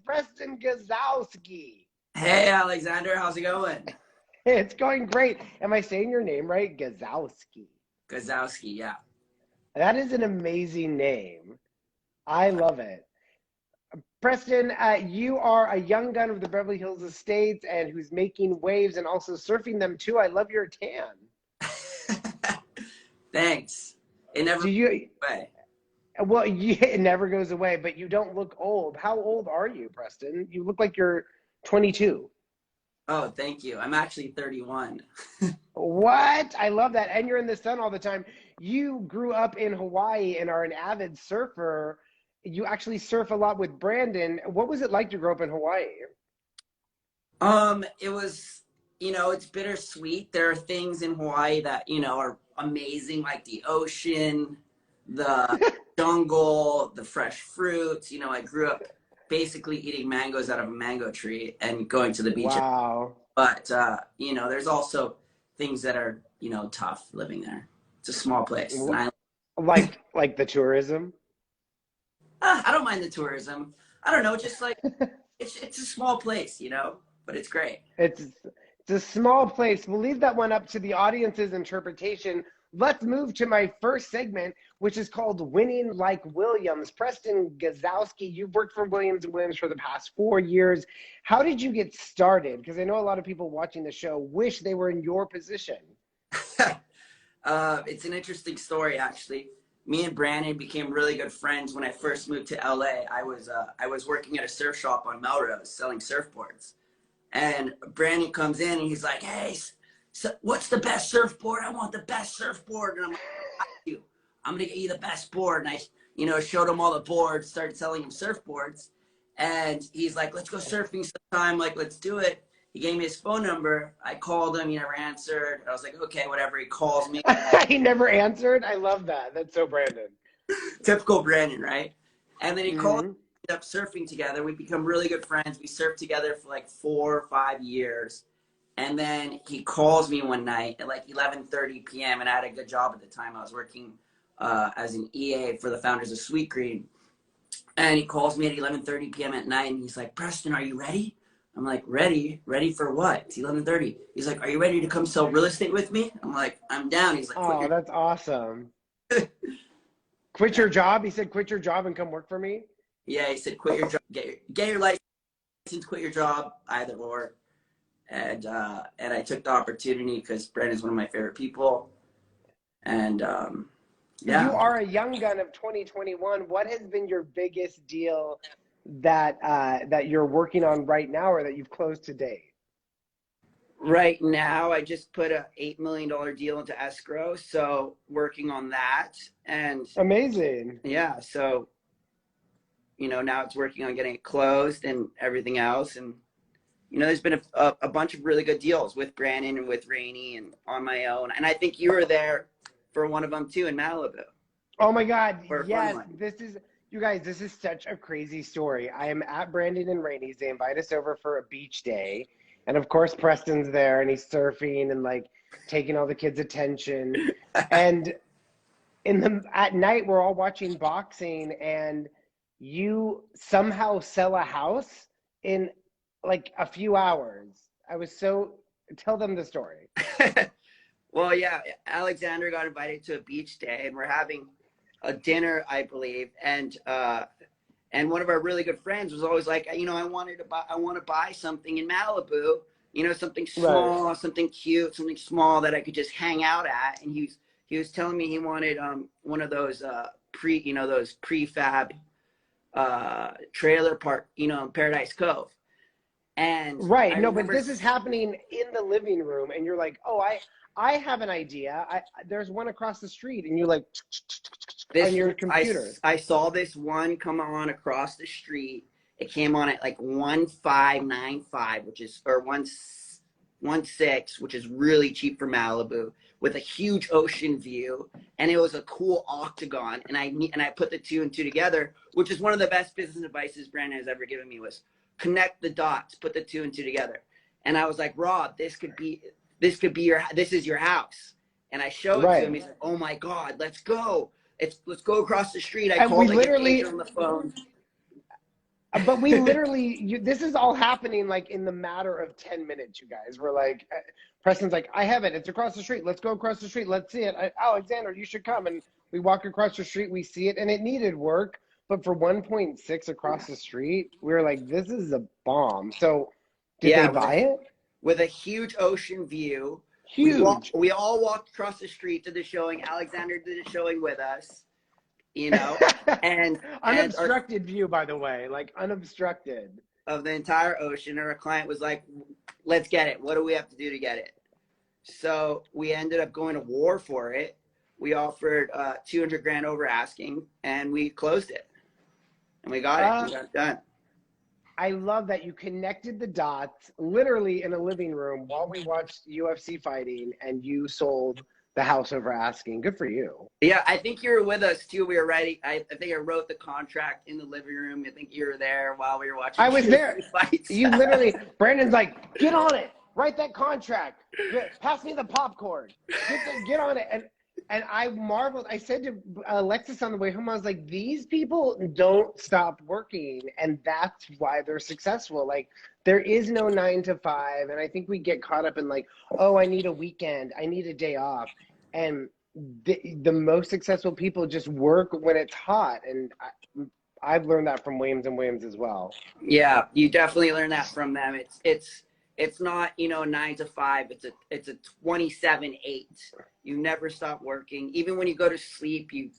Preston Gazowsky. Hey, Alexander, how's it going? It's going great. Am I saying your name right? Gazowsky. Gazowsky, yeah. That is an amazing name. I love it. Preston, you are a young gun of the Beverly Hills Estates and who's making waves and also surfing them too. I love your tan. Thanks. It never Do you? goes away. Well, it never goes away, but you don't look old. How old are you, Preston? You look like you're 22. Oh, thank you. I'm actually 31. What? I love that. And you're in the sun all the time. You grew up in Hawaii and are an avid surfer. You actually surf a lot with Branden. What was it like to grow up in Hawaii? It was, it's bittersweet. There are things in Hawaii that, are amazing, like the ocean, the jungle, the fresh fruits. I grew up basically eating mangoes out of a mango tree and going to the beach. Wow. But, there's also things that are, tough living there. It's a small place. It's an island. Like the tourism? I don't mind the tourism. I don't know, just like, it's a small place, but it's great. It's a small place. We'll leave that one up to the audience's interpretation. Let's move to my first segment, which is called Winning Like Williams. Preston Gazowsky, you've worked for Williams & Williams for the past 4 years. How did you get started? Because I know a lot of people watching the show wish they were in your position. It's an interesting story, actually. Me and Branden became really good friends when I first moved to LA. I was working at a surf shop on Melrose selling surfboards. And Branden comes in and he's like, hey, so what's the best surfboard? I want the best surfboard. And I'm like, I'm going to get you the best board. And I, showed him all the boards, started selling him surfboards. And he's like, let's go surfing sometime. Like, let's do it. He gave me his phone number. I called him. He never answered. I was like, okay, whatever. He calls me. He never answered? I love that. That's so Branden. Typical Branden, right? And then he called me, ended up surfing together. We become really good friends. We surfed together for like 4 or 5 years. And then he calls me one night at like 11:30 p.m. and I had a good job at the time. I was working as an EA for the founders of Sweet Green. And he calls me at 11:30 p.m. at night and he's like, Preston, are you ready? I'm like, ready? Ready for what? It's 11:30. He's like, are you ready to come sell real estate with me? I'm like, I'm down. He's like, oh, that's awesome. Quit your job? He said, quit your job and come work for me? Yeah, he said, quit your job, get your license, quit your job, either or. And I took the opportunity because Branden's one of my favorite people. And yeah. You are a young gun of 2021. What has been your biggest deal that you're working on right now or that you've closed to date? Right now, I just put a $8 million deal into escrow. So working on that. And amazing. Yeah. So, now it's working on getting it closed and everything else. And there's been a bunch of really good deals with Branden and with Rayni and on my own. And I think you were there for one of them too in Malibu. Oh my God. Yes. You guys, this is such a crazy story. I am at Branden and Rayni's. They invite us over for a beach day. And of course, Preston's there and he's surfing and like taking all the kids' attention. And at night, we're all watching boxing and you somehow sell a house in like a few hours. Tell them the story. Well, yeah, Alexander got invited to a beach day and we're having a dinner, I believe. And one of our really good friends was always like, I want to buy something in Malibu, something small, right, something cute, something small that I could just hang out at. And he was telling me he wanted one of those those prefab trailer park, in Paradise Cove. And right. No, but this is happening in the living room and you're like, oh, I have an idea. There's one across the street and you're like on your computer. I saw this one come on across the street. It came on at like 1595, or 116, which is really cheap for Malibu, with a huge ocean view. And it was a cool octagon. And I put the 2 and 2 together, which is one of the best business advices Branden has ever given me, was connect the dots, put the 2 and 2 together. And I was like, Rob, this is your house. And I showed it to him. He's like, oh my God, let's go. Let's go across the street. I called the agent on the phone. But we literally, this is all happening like in the matter of 10 minutes, you guys. We're like, Preston's like, I have it. It's across the street. Let's go across the street. Let's see it. Alexander, you should come. And we walk across the street. We see it. And it needed work. But for 1.6 across the street, we were like, this is a bomb. So did they buy it? With a huge ocean view. Huge. We all walked across the street to the showing. Alexander did the showing with us. You know, and unobstructed view, by the way, like unobstructed of the entire ocean. And our client was like, let's get it. What do we have to do to get it? So we ended up going to war for it. We offered 200 grand over asking, and we closed it, and we got it. We got it done. I love that you connected the dots literally in a living room while we watched UFC fighting, and you sold the house over asking. Good for you. Yeah, I think you were with us too. We were ready. I think I wrote the contract in the living room. I think you were there while we were watching. I was there. Fights. You literally, Branden's like, get on it. Write that contract. Pass me the popcorn. Get on it. And I marveled. I said to Alexis on the way home, I was like, these people don't stop working. And that's why they're successful. Like, there is no 9 to 5. And I think we get caught up in like, oh, I need a weekend. I need a day off. And the most successful people just work when it's hot. And I've learned that from Williams & Williams as well. Yeah, you definitely learn that from them. It's not, 9 to 5. It's a 27/8. You never stop working. Even when you go to sleep, you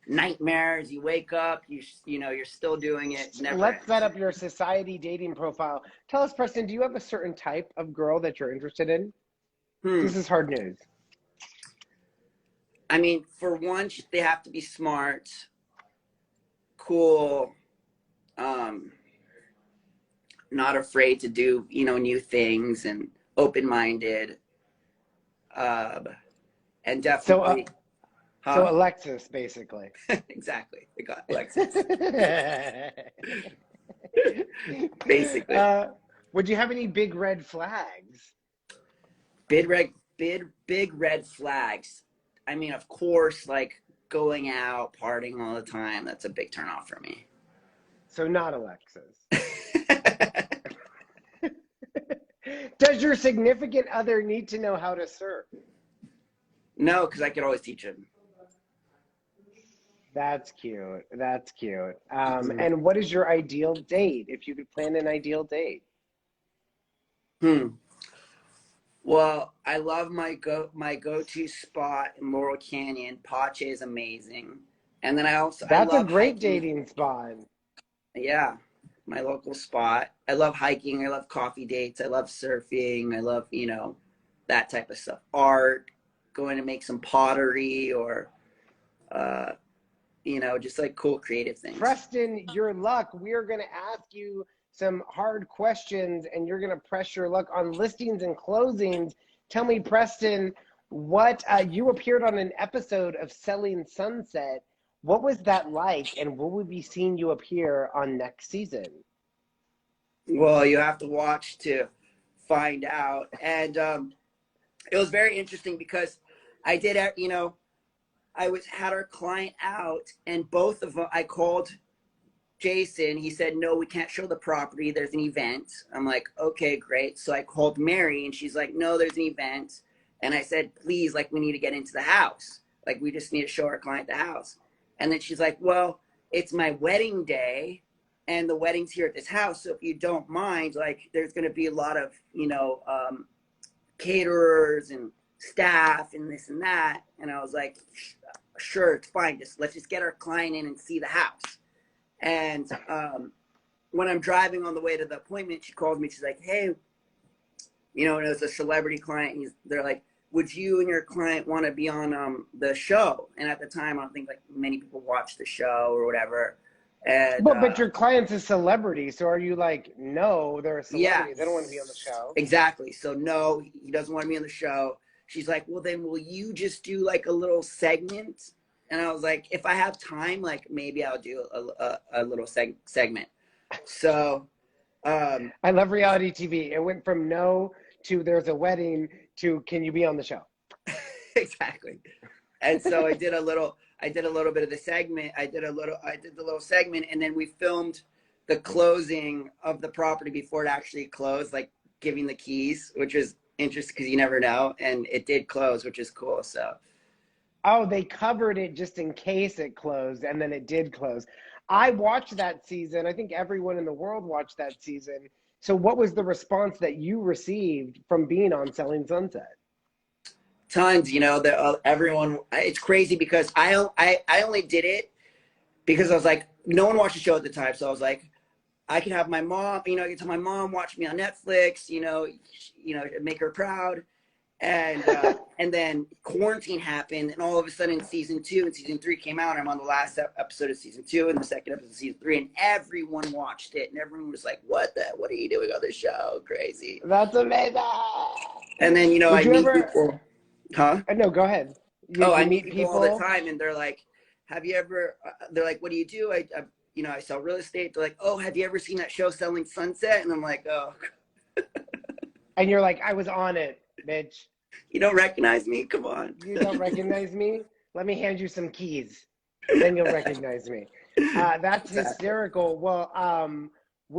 nightmares. You wake up. You're still doing it. Never Let's ends. set up your society dating profile. Tell us, Preston, do you have a certain type of girl that you're interested in? This is hard news. I mean, for one, they have to be smart, cool, not afraid to do, new things, and open-minded, and definitely. So Alexis, basically. Exactly. I got Alexis. Basically. Would you have any big red flags? Big red flags. I mean, of course, like going out, partying all the time. That's a big turnoff for me. So not Alexis. Does your significant other need to know how to surf? No, because I could always teach him. That's cute. That's cute. And what is your ideal date, if you could plan an ideal date? Well, I love my go-to spot in Laurel Canyon. Pache is amazing. And then That's a great dating spot. Yeah, my local spot. I love hiking. I love coffee dates. I love surfing. I love, that type of stuff. Art, going to make some pottery, or, just like cool creative things. Preston, your luck. We are going to ask you some hard questions, and you're going to press your luck on listings and closings. Tell me, Preston, what you appeared on an episode of Selling Sunset. What was that like, and will we be seeing you appear on next season? Well, you have to watch to find out. And it was very interesting because I did, had our client out, and both of them, I called Jason. He said, no, we can't show the property. There's an event. I'm like, okay, great. So I called Mary, and she's like, no, there's an event. And I said, please, we need to get into the house. We just need to show our client the house. And then she's like, well, it's my wedding day, and the wedding's here at this house. So if you don't mind, there's going to be a lot of, caterers and staff and this and that. And I was like, sure, it's fine. Let's just get our client in and see the house. And when I'm driving on the way to the appointment, she calls me. She's like, hey, and it was a celebrity client. They're like, would you and your client want to be on the show? And at the time, I don't think many people watched the show or whatever. And, but your client's a celebrity, so are you like, no, they're a celebrity. Yeah, they don't want to be on the show. Exactly. So no, he doesn't want to be on the show. She's like, well, then will you just do a little segment? And I was like, if I have time, maybe I'll do a little segment. So I love reality TV. It went from no to there's a wedding to can you be on the show? Exactly. And so I did a little bit of the segment. I did the little segment, and then we filmed the closing of the property before it actually closed, like giving the keys, which was interesting because you never know. And it did close, which is cool. So. Oh, they covered it just in case it closed, and then it did close. I watched that season. I think everyone in the world watched that season. So what was the response that you received from being on Selling Sunset? Tons, you know, everyone, it's crazy because I only did it because I was like, no one watched the show at the time. So I was like, I can have my mom, you know, I can tell my mom, watch me on Netflix, you know, make her proud. And then quarantine happened, and all of a sudden season 2 and season 3 came out. I'm on the last episode of season 2 and the second episode of season 3, and everyone watched it, and everyone was like, what are you doing on this show? Crazy. That's amazing. And then, you know, I meet people. Huh? No, go ahead. I meet people all the time, and they're like, have you ever, they're like, what do you do? I sell real estate. They're like, oh, have you ever seen that show Selling Sunset? And I'm like, oh. And you're like, I was on it, bitch. You don't recognize me? Come on. You don't recognize me? Let me hand you some keys. Then you'll recognize me. That's hysterical. Well,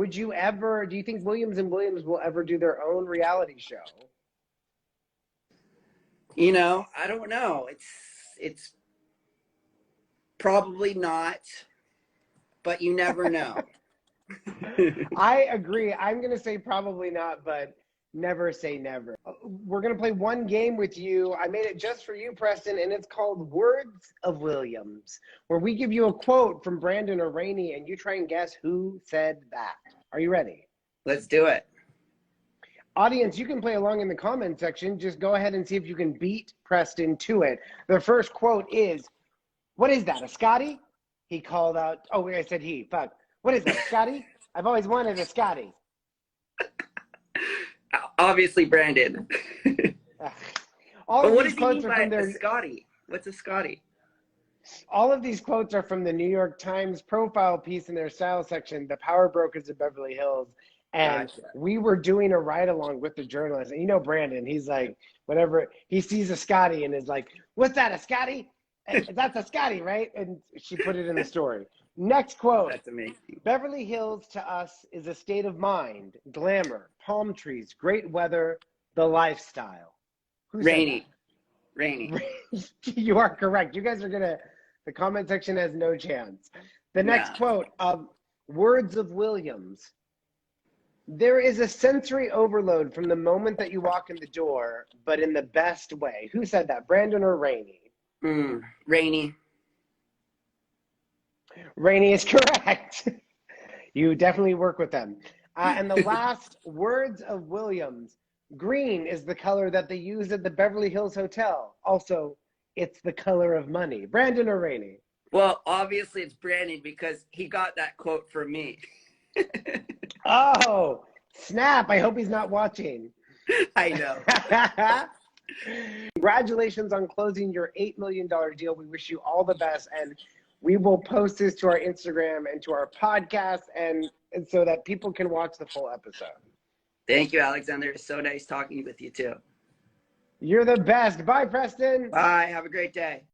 do you think Williams and Williams will ever do their own reality show? You know, I don't know. It's probably not, but you never know. I agree. I'm going to say probably not, but never say never. We're going to play one game with you. I made it just for you, Preston, and it's called Words of Williams, where we give you a quote from Branden or Rayni, and you try and guess who said that. Are you ready? Let's do it. Audience, you can play along in the comment section. Just go ahead and see if you can beat Preston to it. The first quote is, what is that, a Scotty? He called out, oh, I said he, fuck. What is that, a Scotty? I've always wanted a Scotty. Obviously, Branden. What does he mean by a Scotty? What's a Scotty? All of these quotes are from the New York Times profile piece in their style section, The Power Brokers of Beverly Hills. And we were doing a ride along with the journalist. And you know Branden, he's like, whenever he sees a Scotty and is like, what's that, a Scotty? That's a Scotty, right? And she put it in the story. Next quote. That's amazing. Beverly Hills to us is a state of mind, glamour, palm trees, great weather, the lifestyle. Rayni. You are correct. You guys are the comment section has no chance. The next quote, Words of Williams. There is a sensory overload from the moment that you walk in the door, but in the best way. Who said that, Branden or Rayni? Rayni. Rayni is correct. You definitely work with them. And the last, Words of Williams. Green is the color that they use at the Beverly Hills Hotel. Also, it's the color of money. Branden or Rayni? Well, obviously it's Branden because he got that quote from me. Oh, snap. I hope he's not watching. I know. Congratulations on closing your $8 million deal. We wish you all the best. And we will post this to our Instagram and to our podcast and so that people can watch the full episode. Thank you, Alexander. It's so nice talking with you too. You're the best. Bye, Preston. Bye. Have a great day.